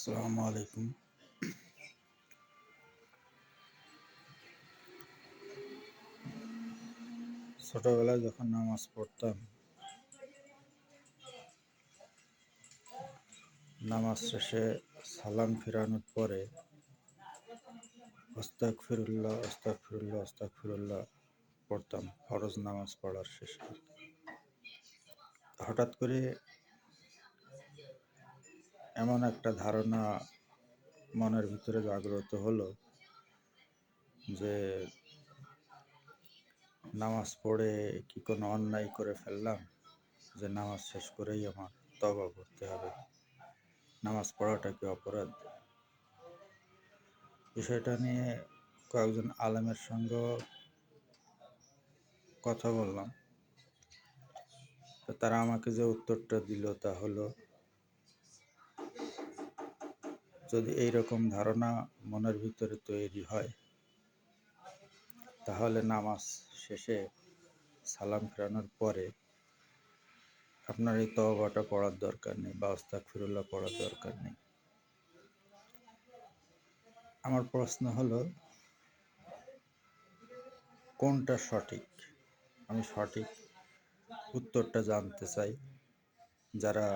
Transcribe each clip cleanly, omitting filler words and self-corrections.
আসসালামু আলাইকুম। ছোটবেলায় যখন নামাজ পড়তাম, নামাজ শেষে সালাম ফিরানোর পরে আস্তাগফিরুল্লাহ আস্তাগফিরুল্লাহ আস্তাগফিরুল্লাহ পড়তাম ফরজ নামাজ পড়ার শেষে। হঠাৎ করে এমন একটা ধারণা মনের ভিতরে জাগ্রত হলো যে নামাজ পড়ে কি কোনো অন্যায় করে ফেললাম, যে নামাজ শেষ করেই আমার তওবা করতে হবে। নামাজ পড়াটা কি অপরাধ? বিষয়টা নিয়ে কয়েকজন আলেমের সঙ্গে কথা বললাম। তো তারা আমাকে যে উত্তরটা দিল তা হলো, যদি এইরকম ধারণা মনের ভিতরে তৈরি হয়, তাহলে নামাজ শেষে সালাম ফেরানোর পরে আপনার এই তওবাটা পড়ার দরকার নেই বা আস্তাগফিরুল্লাহ পড়ার দরকার নেই। আমার প্রশ্ন হলো, কোনটা সঠিক? আমি সঠিক উত্তরটা জানতে চাই। যারা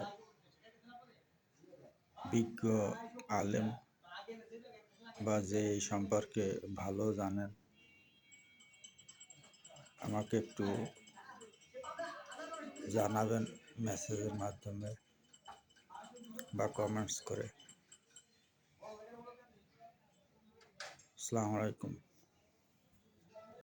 বিজ্ঞ আলেম বা যে এই সম্পর্কে ভালো জানেন, আমাকে একটু জানাবেন মেসেজের মাধ্যমে বা কমেন্টস করে। আসসালামু আলাইকুম।